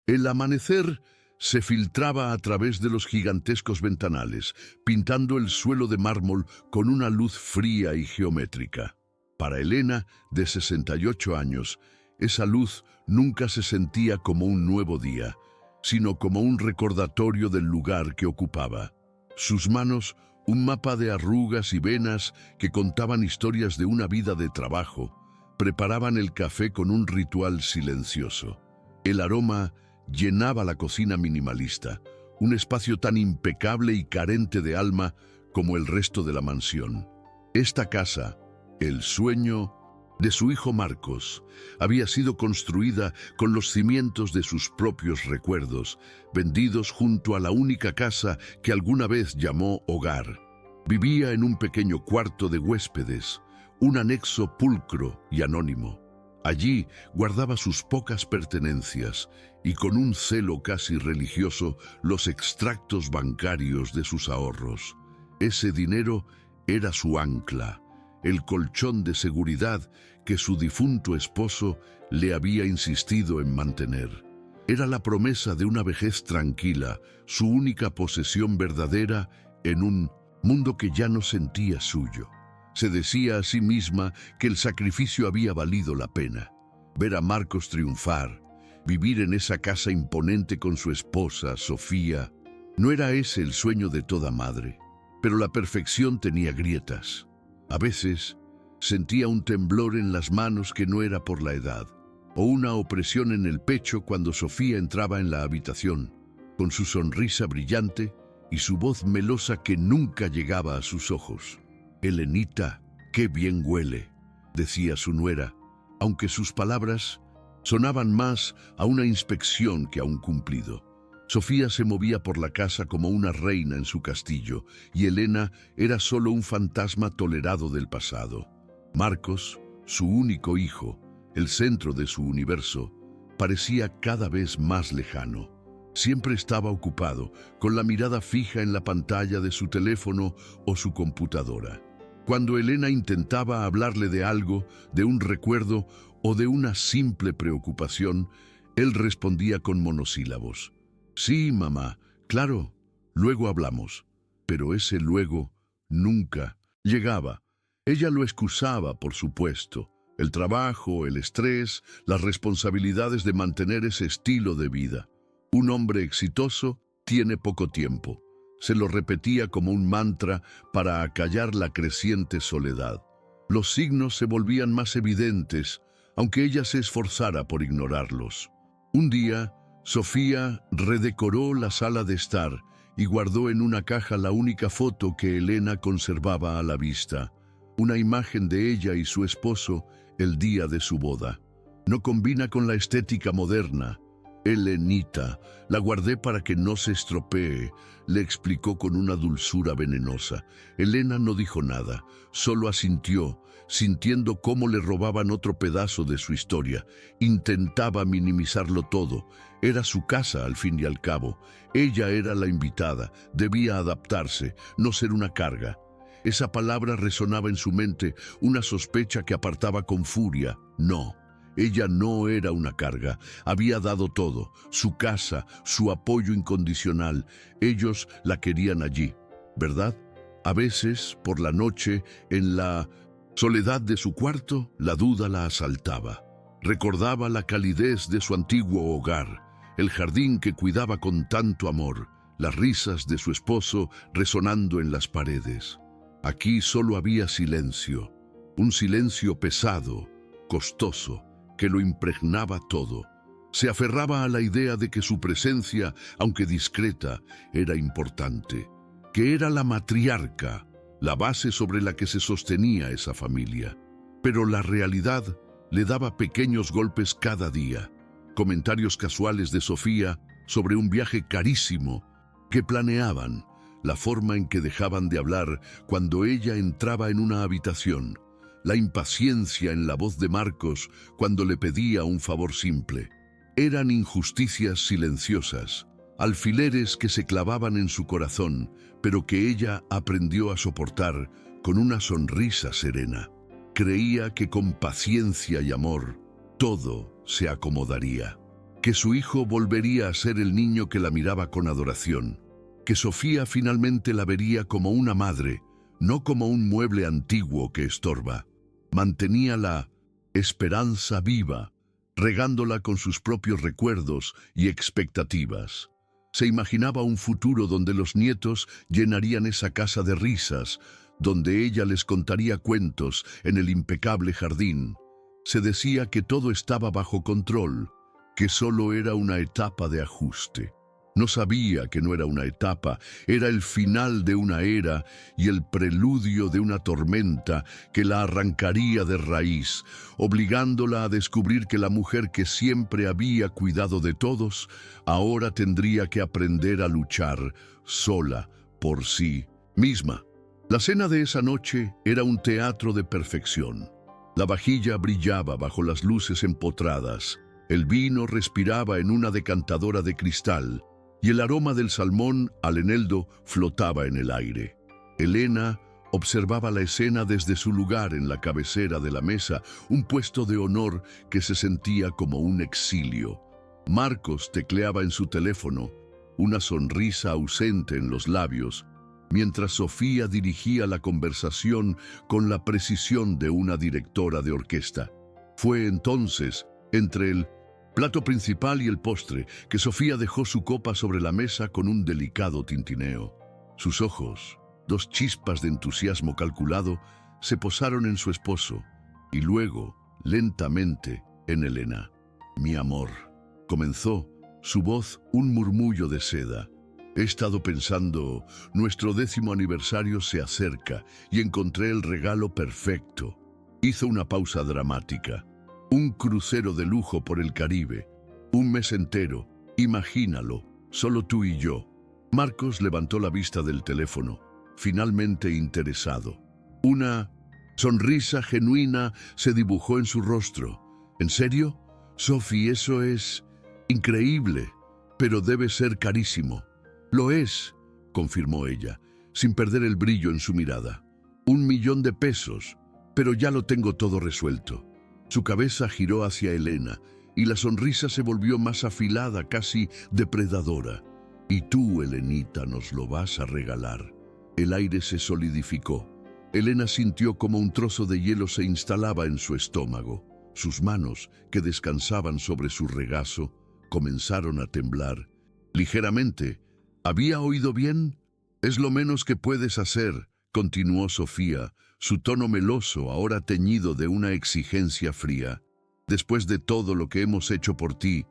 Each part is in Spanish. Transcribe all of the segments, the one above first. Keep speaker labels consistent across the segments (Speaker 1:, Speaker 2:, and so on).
Speaker 1: El amanecer se filtraba a través de los gigantescos ventanales, pintando el suelo de mármol con una luz fría y geométrica. Para Elena, de 68 años, esa luz nunca se sentía como un nuevo día, sino como un recordatorio del lugar que ocupaba. Sus manos, un mapa de arrugas y venas que contaban historias de una vida de trabajo, preparaban el café con un ritual silencioso. El aroma llenaba la cocina minimalista, un espacio tan impecable y carente de alma como el resto de la mansión. Esta casa, el sueño de su hijo Marcos, había sido construida con los cimientos de sus propios recuerdos, vendidos junto a la única casa que alguna vez llamó hogar. Vivía en un pequeño cuarto de huéspedes, un anexo pulcro y anónimo. Allí guardaba sus pocas pertenencias y con un celo casi religioso los extractos bancarios de sus ahorros. Ese dinero era su ancla, el colchón de seguridad que su difunto esposo le había insistido en mantener. Era la promesa de una vejez tranquila, su única posesión verdadera en un mundo que ya no sentía suyo. Se decía a sí misma que el sacrificio había valido la pena. Ver a Marcos triunfar, vivir en esa casa imponente con su esposa, Sofía, no era ese el sueño de toda madre. Pero la perfección tenía grietas. A veces sentía un temblor en las manos que no era por la edad, o una opresión en el pecho cuando Sofía entraba en la habitación, con su sonrisa brillante y su voz melosa que nunca llegaba a sus ojos. «Elenita, qué bien huele», decía su nuera, aunque sus palabras sonaban más a una inspección que a un cumplido. Sofía se movía por la casa como una reina en su castillo, y Elena era solo un fantasma tolerado del pasado. Marcos, su único hijo, el centro de su universo, parecía cada vez más lejano. Siempre estaba ocupado, con la mirada fija en la pantalla de su teléfono o su computadora. Cuando Elena intentaba hablarle de algo, de un recuerdo o de una simple preocupación, él respondía con monosílabos. «Sí, mamá, claro, luego hablamos». Pero ese luego nunca llegaba. Ella lo excusaba, por supuesto. El trabajo, el estrés, las responsabilidades de mantener ese estilo de vida. Un hombre exitoso tiene poco tiempo. Se lo repetía como un mantra para acallar la creciente soledad. Los signos se volvían más evidentes, aunque ella se esforzara por ignorarlos. Un día, Sofía redecoró la sala de estar y guardó en una caja la única foto que Elena conservaba a la vista, una imagen de ella y su esposo el día de su boda. No combina con la estética moderna. «Elenita, la guardé para que no se estropee», le explicó con una dulzura venenosa. Elena no dijo nada, solo asintió, sintiendo cómo le robaban otro pedazo de su historia. Intentaba minimizarlo todo. Era su casa al fin y al cabo. Ella era la invitada, debía adaptarse, no ser una carga. Esa palabra resonaba en su mente, una sospecha que apartaba con furia. No. Ella no era una carga, había dado todo, su casa, su apoyo incondicional. Ellos la querían allí, ¿verdad? A veces, por la noche, en la soledad de su cuarto, la duda la asaltaba. Recordaba la calidez de su antiguo hogar, el jardín que cuidaba con tanto amor, las risas de su esposo resonando en las paredes. Aquí solo había silencio, un silencio pesado, costoso, que lo impregnaba todo. Se aferraba a la idea de que su presencia, aunque discreta, era importante, que era la matriarca, la base sobre la que se sostenía esa familia. Pero la realidad le daba pequeños golpes cada día, comentarios casuales de Sofía sobre un viaje carísimo que planeaban, la forma en que dejaban de hablar cuando ella entraba en una habitación, la impaciencia en la voz de Marcos cuando le pedía un favor simple. Eran injusticias silenciosas, alfileres que se clavaban en su corazón, pero que ella aprendió a soportar con una sonrisa serena. Creía que con paciencia y amor todo se acomodaría, que su hijo volvería a ser el niño que la miraba con adoración, que Sofía finalmente la vería como una madre, no como un mueble antiguo que estorba. Mantenía la esperanza viva, regándola con sus propios recuerdos y expectativas. Se imaginaba un futuro donde los nietos llenarían esa casa de risas, donde ella les contaría cuentos en el impecable jardín. Se decía que todo estaba bajo control, que solo era una etapa de ajuste. No sabía que no era una etapa, era el final de una era y el preludio de una tormenta que la arrancaría de raíz, obligándola a descubrir que la mujer que siempre había cuidado de todos, ahora tendría que aprender a luchar sola por sí misma. La cena de esa noche era un teatro de perfección. La vajilla brillaba bajo las luces empotradas, el vino respiraba en una decantadora de cristal, y el aroma del salmón al eneldo flotaba en el aire. Elena observaba la escena desde su lugar en la cabecera de la mesa, un puesto de honor que se sentía como un exilio. Marcos tecleaba en su teléfono, una sonrisa ausente en los labios, mientras Sofía dirigía la conversación con la precisión de una directora de orquesta. Fue entonces, entre el plato principal y el postre, que Sofía dejó su copa sobre la mesa con un delicado tintineo. Sus ojos, dos chispas de entusiasmo calculado, se posaron en su esposo y luego, lentamente, en Elena. «Mi amor», comenzó, su voz un murmullo de seda. «He estado pensando, nuestro 10º aniversario se acerca y encontré el regalo perfecto». Hizo una pausa dramática. «Un crucero de lujo por el Caribe. Un mes entero. Imagínalo, solo tú y yo». Marcos levantó la vista del teléfono, finalmente interesado. Una sonrisa genuina se dibujó en su rostro. «¿En serio? Sophie, eso es increíble, pero debe ser carísimo». «Lo es», confirmó ella, sin perder el brillo en su mirada. «1 millón de pesos, pero ya lo tengo todo resuelto». Su cabeza giró hacia Elena y la sonrisa se volvió más afilada, casi depredadora. «Y tú, Elenita, nos lo vas a regalar». El aire se solidificó. Elena sintió como un trozo de hielo se instalaba en su estómago. Sus manos, que descansaban sobre su regazo, comenzaron a temblar. Ligeramente. «¿Había oído bien? Es lo menos que puedes hacer», continuó Sofía, su tono meloso ahora teñido de una exigencia fría. «Después de todo lo que hemos hecho por ti,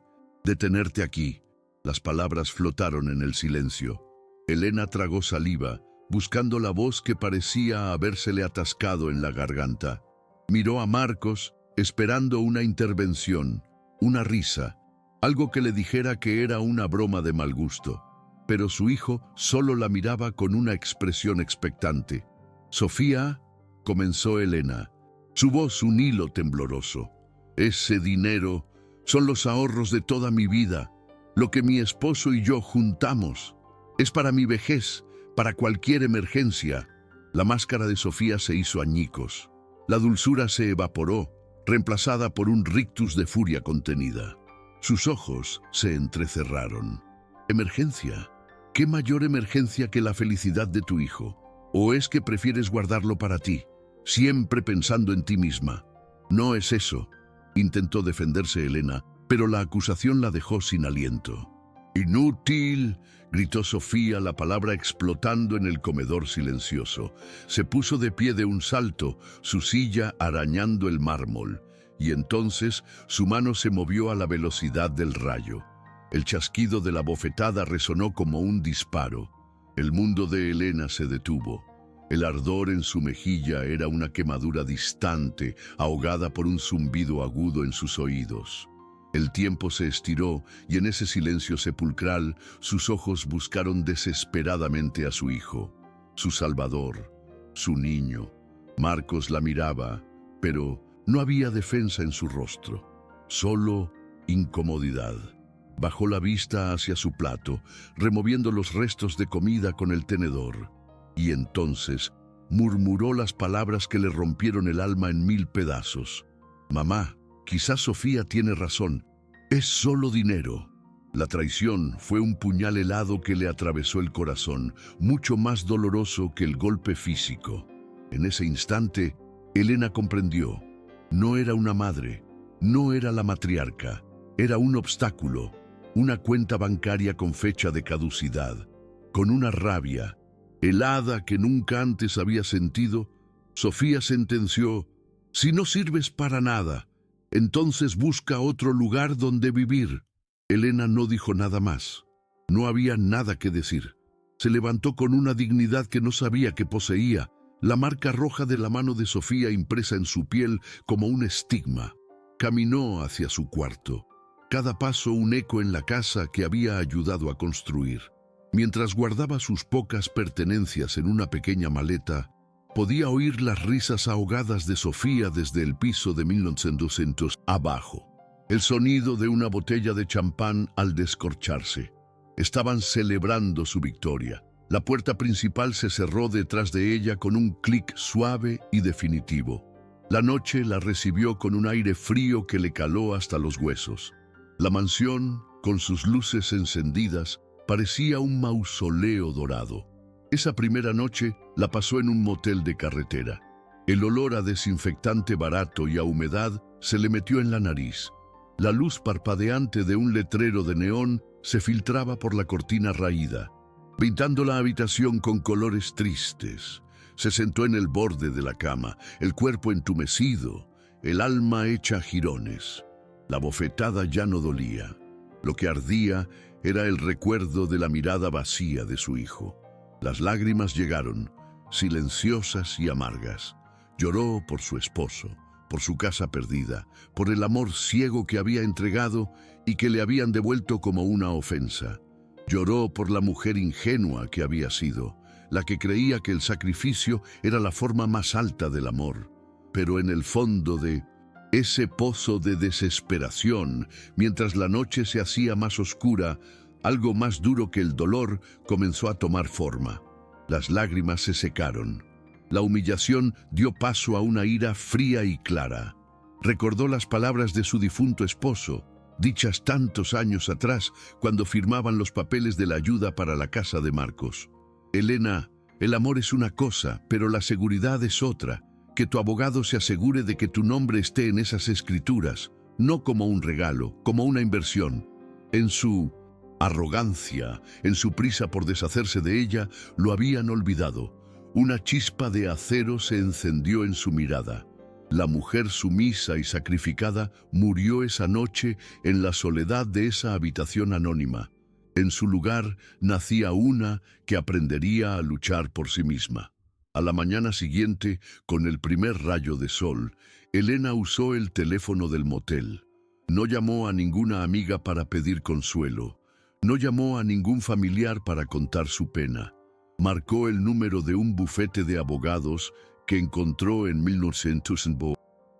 Speaker 1: de tenerte aquí». Las palabras flotaron en el silencio. Elena tragó saliva, buscando la voz que parecía habérsele atascado en la garganta. Miró a Marcos, esperando una intervención, una risa, algo que le dijera que era una broma de mal gusto. Pero su hijo solo la miraba con una expresión expectante. «Sofía», comenzó Elena, su voz un hilo tembloroso. «Ese dinero son los ahorros de toda mi vida, lo que mi esposo y yo juntamos. Es para mi vejez, para cualquier emergencia». La máscara de Sofía se hizo añicos. La dulzura se evaporó, reemplazada por un rictus de furia contenida. Sus ojos se entrecerraron. «¿Emergencia? ¿Qué mayor emergencia que la felicidad de tu hijo? ¿O es que prefieres guardarlo para ti, siempre pensando en ti misma?» «No es eso», intentó defenderse Elena, pero la acusación la dejó sin aliento. «Inútil», gritó Sofía, la palabra explotando en el comedor silencioso. Se puso de pie de un salto, su silla arañando el mármol, y entonces su mano se movió a la velocidad del rayo. El chasquido de la bofetada resonó como un disparo. El mundo de Elena se detuvo. El ardor en su mejilla era una quemadura distante, ahogada por un zumbido agudo en sus oídos. El tiempo se estiró y en ese silencio sepulcral sus ojos buscaron desesperadamente a su hijo, su salvador, su niño. Marcos la miraba, pero no había defensa en su rostro, solo incomodidad. Bajó la vista hacia su plato, removiendo los restos de comida con el tenedor, y entonces murmuró las palabras que le rompieron el alma en 1000 pedazos. «Mamá, quizás Sofía tiene razón. Es solo dinero. La traición fue un puñal helado que le atravesó el corazón, mucho más doloroso que el golpe físico. En ese instante, Elena comprendió. No era una madre, no era la matriarca, era un obstáculo, una cuenta bancaria con fecha de caducidad. Con una rabia helada que nunca antes había sentido, Sofía sentenció: si no sirves para nada, entonces busca otro lugar donde vivir. Elena no dijo nada más. No había nada que decir. Se levantó con una dignidad que no sabía que poseía, la marca roja de la mano de Sofía impresa en su piel como un estigma. Caminó hacia su cuarto. Cada paso un eco en la casa que había ayudado a construir. Mientras guardaba sus pocas pertenencias en una pequeña maleta, podía oír las risas ahogadas de Sofía desde el piso de 1900 abajo. El sonido de una botella de champán al descorcharse. Estaban celebrando su victoria. La puerta principal se cerró detrás de ella con un clic suave y definitivo. La noche la recibió con un aire frío que le caló hasta los huesos. La mansión, con sus luces encendidas, parecía un mausoleo dorado. Esa primera noche la pasó en un motel de carretera. El olor a desinfectante barato y a humedad se le metió en la nariz. La luz parpadeante de un letrero de neón se filtraba por la cortina raída, pintando la habitación con colores tristes. Se sentó en el borde de la cama, el cuerpo entumecido, el alma hecha jirones. La bofetada ya no dolía. Lo que ardía era el recuerdo de la mirada vacía de su hijo. Las lágrimas llegaron, silenciosas y amargas. Lloró por su esposo, por su casa perdida, por el amor ciego que había entregado y que le habían devuelto como una ofensa. Lloró por la mujer ingenua que había sido, la que creía que el sacrificio era la forma más alta del amor. Pero en el fondo de ese pozo de desesperación, mientras la noche se hacía más oscura, algo más duro que el dolor comenzó a tomar forma. Las lágrimas se secaron. La humillación dio paso a una ira fría y clara. Recordó las palabras de su difunto esposo, dichas tantos años atrás, cuando firmaban los papeles de la ayuda para la casa de Marcos. Elena, el amor es una cosa, pero la seguridad es otra. Que tu abogado se asegure de que tu nombre esté en esas escrituras, no como un regalo, como una inversión. En su arrogancia, en su prisa por deshacerse de ella, lo habían olvidado. Una chispa de acero se encendió en su mirada. La mujer sumisa y sacrificada murió esa noche en la soledad de esa habitación anónima. En su lugar nacía una que aprendería a luchar por sí misma. A la mañana siguiente, con el primer rayo de sol, Elena usó el teléfono del motel. No llamó a ninguna amiga para pedir consuelo. No llamó a ningún familiar para contar su pena. Marcó el número de un bufete de abogados que encontró en 1900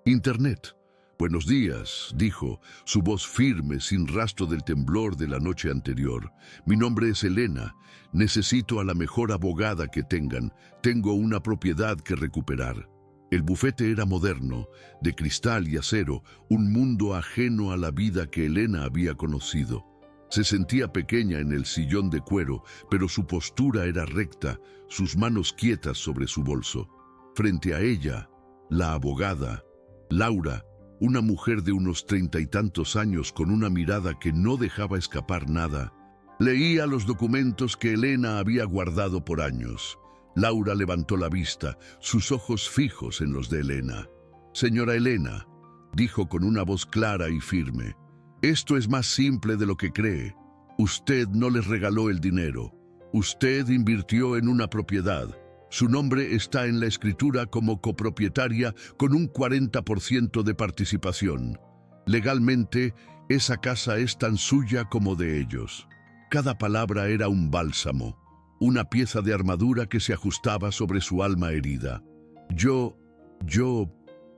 Speaker 1: Internet. «Buenos días», dijo, su voz firme, sin rastro del temblor de la noche anterior. «Mi nombre es Elena. Necesito a la mejor abogada que tengan. Tengo una propiedad que recuperar». El bufete era moderno, de cristal y acero, un mundo ajeno a la vida que Elena había conocido. Se sentía pequeña en el sillón de cuero, pero su postura era recta, sus manos quietas sobre su bolso. Frente a ella, la abogada, Laura, una mujer de unos 30 y tantos años con una mirada que no dejaba escapar nada, leía los documentos que Elena había guardado por años. Laura levantó la vista, sus ojos fijos en los de Elena. «Señora Elena», dijo con una voz clara y firme, «esto es más simple de lo que cree. Usted no les regaló el dinero. Usted invirtió en una propiedad. Su nombre está en la escritura como copropietaria con un 40% de participación. Legalmente, esa casa es tan suya como de ellos». Cada palabra era un bálsamo, una pieza de armadura que se ajustaba sobre su alma herida. Yo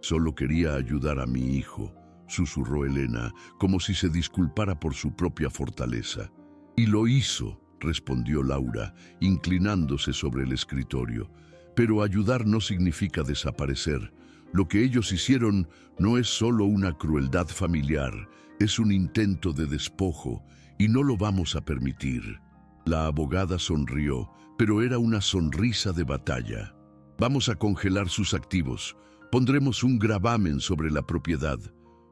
Speaker 1: solo quería ayudar a mi hijo», susurró Elena, como si se disculpara por su propia fortaleza. «Y lo hizo», respondió Laura, inclinándose sobre el escritorio. «Pero ayudar no significa desaparecer. Lo que ellos hicieron no es solo una crueldad familiar, Es un intento de despojo y no lo vamos a permitir. La abogada sonrió, pero era una sonrisa de batalla. Vamos a congelar sus activos. Pondremos un gravamen sobre la propiedad.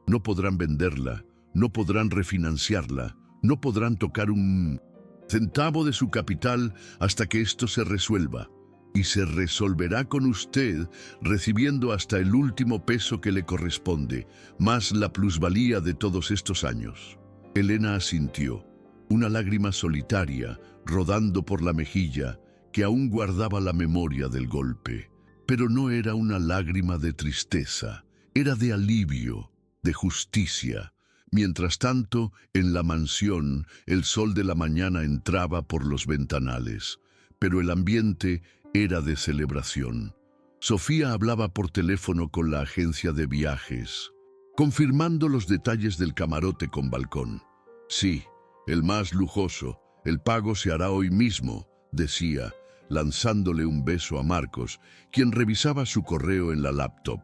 Speaker 1: No podrán venderla, no podrán refinanciarla, no podrán tocar un centavo de su capital hasta que esto se resuelva. Y se resolverá con usted recibiendo hasta el último peso que le corresponde, más la plusvalía de todos estos años. Elena asintió, una lágrima solitaria rodando por la mejilla que aún guardaba la memoria del golpe. Pero no era una lágrima de tristeza, era de alivio, de justicia. Mientras tanto, en la mansión, el sol de la mañana entraba por los ventanales, pero el ambiente era de celebración. Sofía hablaba por teléfono con la agencia de viajes, confirmando los detalles del camarote con balcón. Sí, el más lujoso, el pago se hará hoy mismo, decía, lanzándole un beso a Marcos, quien revisaba su correo en la laptop.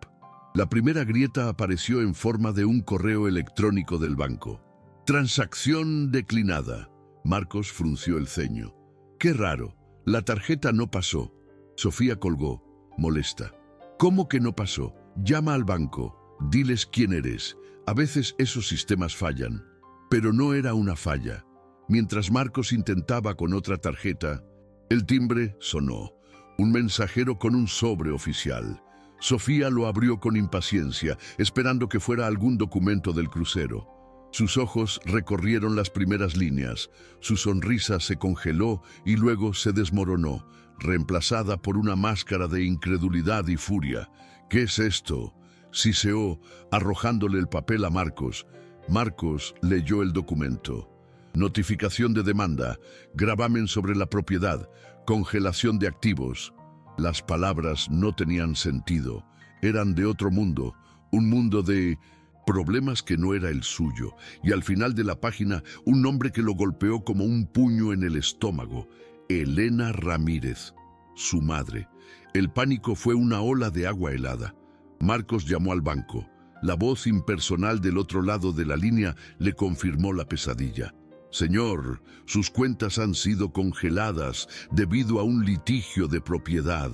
Speaker 1: La primera grieta apareció en forma de un correo electrónico del banco. Transacción declinada. Marcos frunció el ceño. Qué raro, la tarjeta no pasó. Sofía colgó, molesta. ¿Cómo que no pasó? Llama al banco, diles quién eres. A veces esos sistemas fallan. Pero no era una falla. Mientras Marcos intentaba con otra tarjeta, el timbre sonó. Un mensajero con un sobre oficial. Sofía lo abrió con impaciencia, esperando que fuera algún documento del crucero. Sus ojos recorrieron las primeras líneas, su sonrisa se congeló y luego se desmoronó, reemplazada por una máscara de incredulidad y furia. ¿Qué es esto?, siseó, arrojándole el papel a Marcos. Marcos leyó el documento. Notificación de demanda, gravamen sobre la propiedad, congelación de activos. Las palabras no tenían sentido, eran de otro mundo, un mundo de problemas que no era el suyo, y al final de la página un nombre que lo golpeó como un puño en el estómago: Elena Ramírez, su madre. El pánico fue una ola de agua helada. Marcos llamó al banco. La voz impersonal del otro lado de la línea le confirmó la pesadilla. Señor, sus cuentas han sido congeladas debido a un litigio de propiedad.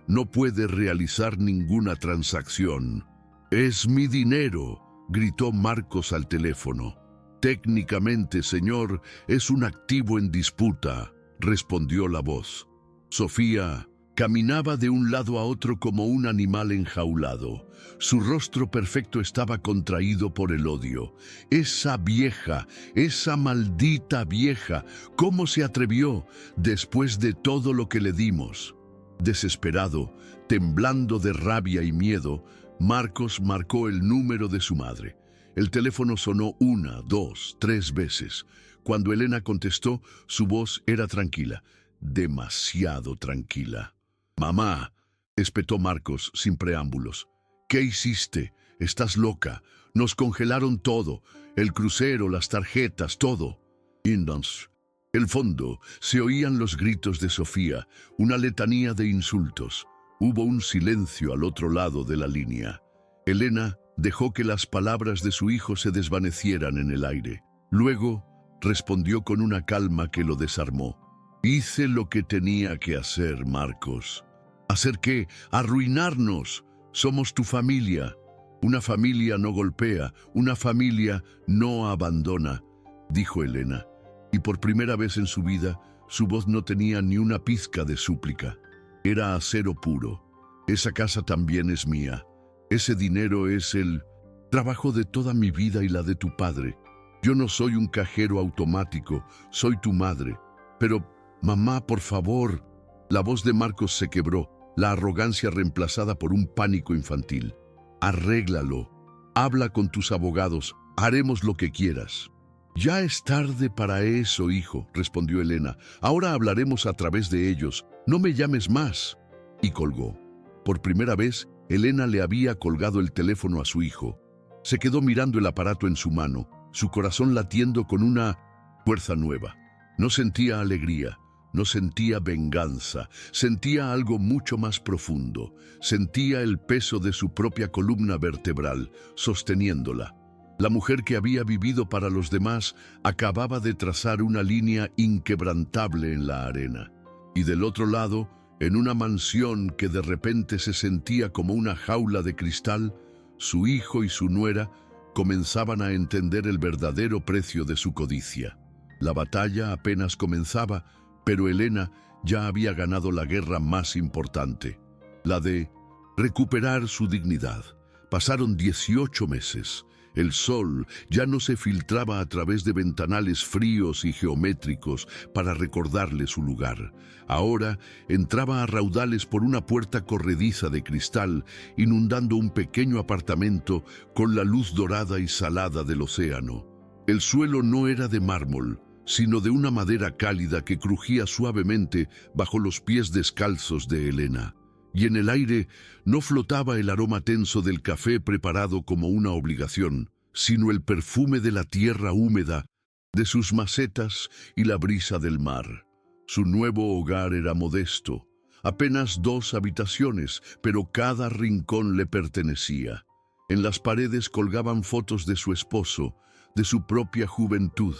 Speaker 1: No puede realizar ninguna transacción. Es mi dinero, gritó Marcos al teléfono. Técnicamente, señor, es un activo en disputa, respondió la voz. Sofía caminaba de un lado a otro como un animal enjaulado. Su rostro perfecto estaba contraído por el odio. Esa vieja, esa maldita vieja, ¿cómo se atrevió después de todo lo que le dimos? Desesperado, temblando de rabia y miedo, Marcos marcó el número de su madre. El teléfono sonó 1, 2, 3 veces. Cuando Elena contestó, su voz era tranquila, demasiado tranquila. «Mamá», espetó Marcos sin preámbulos. «¿Qué hiciste? Estás loca. Nos congelaron todo. El crucero, las tarjetas, todo». Entonces, el fondo, se oían los gritos de Sofía, una letanía de insultos. Hubo un silencio al otro lado de la línea. Elena dejó que las palabras de su hijo se desvanecieran en el aire. Luego, respondió con una calma que lo desarmó. «Hice lo que tenía que hacer, Marcos». ¿Hacer qué? Arruinarnos. Somos tu familia. Una familia no golpea, una familia no abandona, dijo Elena. Y por primera vez en su vida, su voz no tenía ni una pizca de súplica. Era acero puro. Esa casa también es mía. Ese dinero es el trabajo de toda mi vida y la de tu padre. Yo no soy un cajero automático, soy tu madre. Pero, mamá, por favor. La voz de Marcos se quebró. La arrogancia reemplazada por un pánico infantil. Arréglalo. Habla con tus abogados. Haremos lo que quieras. Ya es tarde para eso, hijo, respondió Elena. Ahora hablaremos a través de ellos. No me llames más. Y colgó. Por primera vez, Elena le había colgado el teléfono a su hijo. Se quedó mirando el aparato en su mano, su corazón latiendo con una fuerza nueva. No sentía alegría. No sentía venganza, sentía algo mucho más profundo. Sentía el peso de su propia columna vertebral, sosteniéndola. La mujer que había vivido para los demás acababa de trazar una línea inquebrantable en la arena. Y del otro lado, en una mansión que de repente se sentía como una jaula de cristal, su hijo y su nuera comenzaban a entender el verdadero precio de su codicia. La batalla apenas comenzaba, pero Elena ya había ganado la guerra más importante, la de recuperar su dignidad. Pasaron 18 meses. El sol ya no se filtraba a través de ventanales fríos y geométricos para recordarle su lugar. Ahora entraba a raudales por una puerta corrediza de cristal, inundando un pequeño apartamento con la luz dorada y salada del océano. El suelo no era de mármol, sino de una madera cálida que crujía suavemente bajo los pies descalzos de Elena. Y en el aire no flotaba el aroma tenso del café preparado como una obligación, sino el perfume de la tierra húmeda, de sus macetas y la brisa del mar. Su nuevo hogar era modesto, apenas 2 habitaciones, pero cada rincón le pertenecía. En las paredes colgaban fotos de su esposo, de su propia juventud,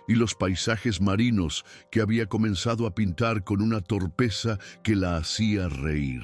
Speaker 1: y los paisajes marinos que había comenzado a pintar con una torpeza que la hacía reír.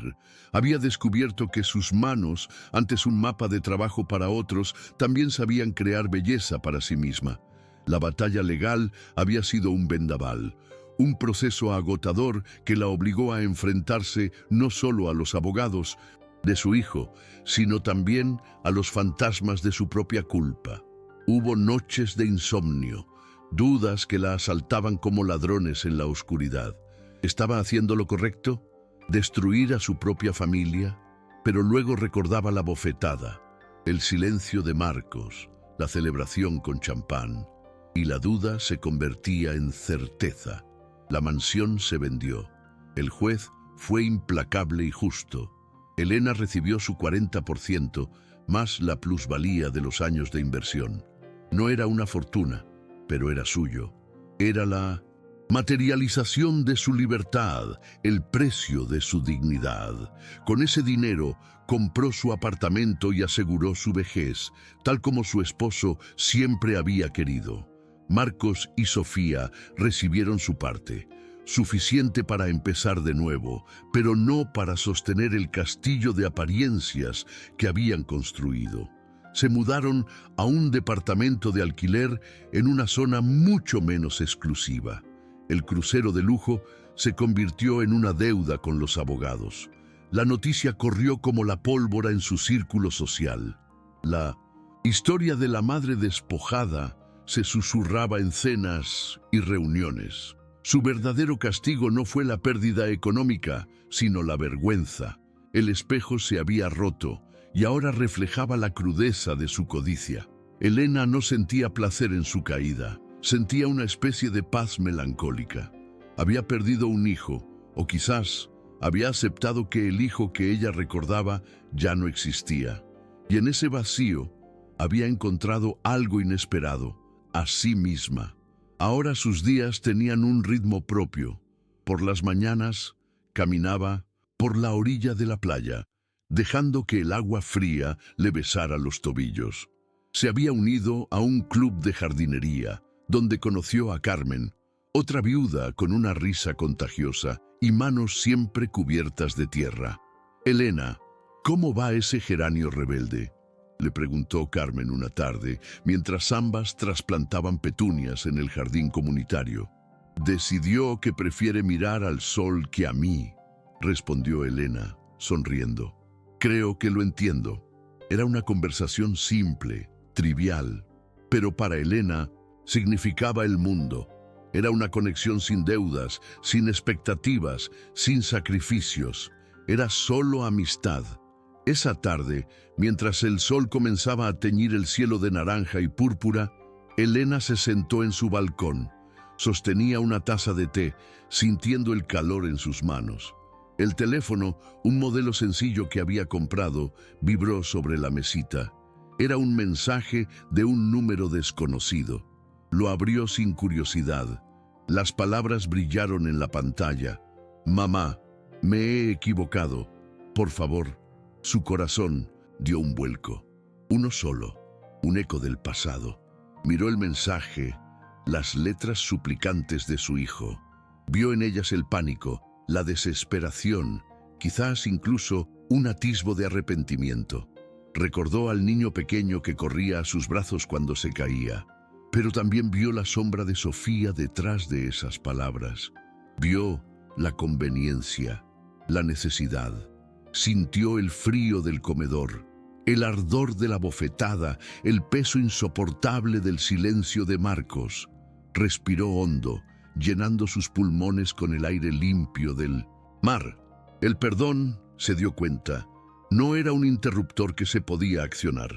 Speaker 1: Había descubierto que sus manos, antes un mapa de trabajo para otros, también sabían crear belleza para sí misma. La batalla legal había sido un vendaval, un proceso agotador que la obligó a enfrentarse no solo a los abogados de su hijo, sino también a los fantasmas de su propia culpa. Hubo noches de insomnio, dudas que la asaltaban como ladrones en la oscuridad. ¿Estaba haciendo lo correcto? ¿Destruir a su propia familia? Pero luego recordaba la bofetada, el silencio de Marcos, la celebración con champán, y la duda se convertía en certeza. La mansión se vendió. El juez fue implacable y justo. Elena recibió su 40%, más la plusvalía de los años de inversión. No era una fortuna, pero era suyo. Era la materialización de su libertad, el precio de su dignidad. Con ese dinero compró su apartamento y aseguró su vejez, tal como su esposo siempre había querido. Marcos y Sofía recibieron su parte, suficiente para empezar de nuevo, pero no para sostener el castillo de apariencias que habían construido. Se mudaron a un departamento de alquiler en una zona mucho menos exclusiva. El crucero de lujo se convirtió en una deuda con los abogados. La noticia corrió como la pólvora en su círculo social. La historia de la madre despojada se susurraba en cenas y reuniones. Su verdadero castigo no fue la pérdida económica, sino la vergüenza. El espejo se había roto y ahora reflejaba la crudeza de su codicia. Elena no sentía placer en su caída, sentía una especie de paz melancólica. Había perdido un hijo, o quizás había aceptado que el hijo que ella recordaba ya no existía. Y en ese vacío había encontrado algo inesperado, a sí misma. Ahora sus días tenían un ritmo propio. Por las mañanas caminaba por la orilla de la playa, dejando que el agua fría le besara los tobillos. Se había unido a un club de jardinería, donde conoció a Carmen, otra viuda con una risa contagiosa y manos siempre cubiertas de tierra. «Elena, ¿cómo va ese geranio rebelde?», le preguntó Carmen una tarde, mientras ambas trasplantaban petunias en el jardín comunitario. «Decidió que prefiere mirar al sol que a mí», respondió Elena, sonriendo. «Creo que lo entiendo». Era una conversación simple, trivial, pero para Elena significaba el mundo. Era una conexión sin deudas, sin expectativas, sin sacrificios. Era solo amistad. Esa tarde, mientras el sol comenzaba a teñir el cielo de naranja y púrpura, Elena se sentó en su balcón. Sostenía una taza de té, sintiendo el calor en sus manos. El teléfono, un modelo sencillo que había comprado, vibró sobre la mesita. Era un mensaje de un número desconocido. Lo abrió sin curiosidad. Las palabras brillaron en la pantalla. «Mamá, me he equivocado. Por favor». Su corazón dio un vuelco. Uno solo. un eco del pasado. Miró el mensaje, las letras suplicantes de su hijo. Vio en ellas el pánico, la desesperación, quizás incluso un atisbo de arrepentimiento. Recordó al niño pequeño que corría a sus brazos cuando se caía, pero también vio la sombra de Sofía detrás de esas palabras. Vio la conveniencia, la necesidad. Sintió el frío del comedor, el ardor de la bofetada, el peso insoportable del silencio de Marcos. Respiró hondo, llenando sus pulmones con el aire limpio del mar. El perdón, se dio cuenta, no era un interruptor que se podía accionar.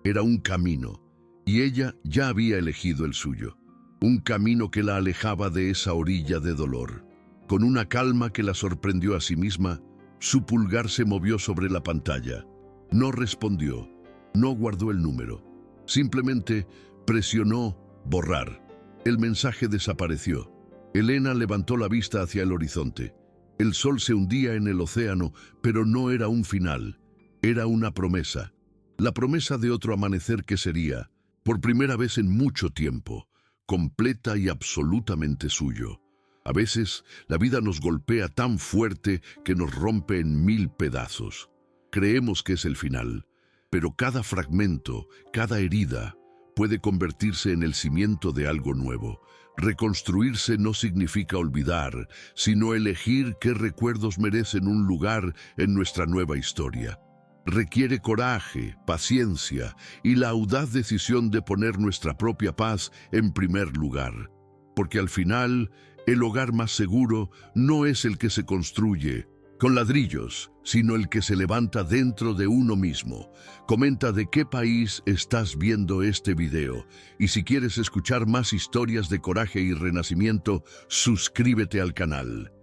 Speaker 1: Era un camino, y ella ya había elegido el suyo. Un camino que la alejaba de esa orilla de dolor. Con una calma que la sorprendió a sí misma, su pulgar se movió sobre la pantalla. No respondió, no guardó el número. Simplemente presionó borrar. El mensaje desapareció. Elena levantó la vista hacia el horizonte. El sol se hundía en el océano, pero no era un final. Era una promesa. La promesa de otro amanecer que sería, por primera vez en mucho tiempo, completa y absolutamente suyo. A veces, la vida nos golpea tan fuerte que nos rompe en 1000 pedazos. Creemos que es el final, pero cada fragmento, cada herida, puede convertirse en el cimiento de algo nuevo. Reconstruirse no significa olvidar, sino elegir qué recuerdos merecen un lugar en nuestra nueva historia. Requiere coraje, paciencia y la audaz decisión de poner nuestra propia paz en primer lugar. Porque al final, el hogar más seguro no es el que se construye con ladrillos, sino el que se levanta dentro de uno mismo. Comenta de qué país estás viendo este video y si quieres escuchar más historias de coraje y renacimiento, suscríbete al canal.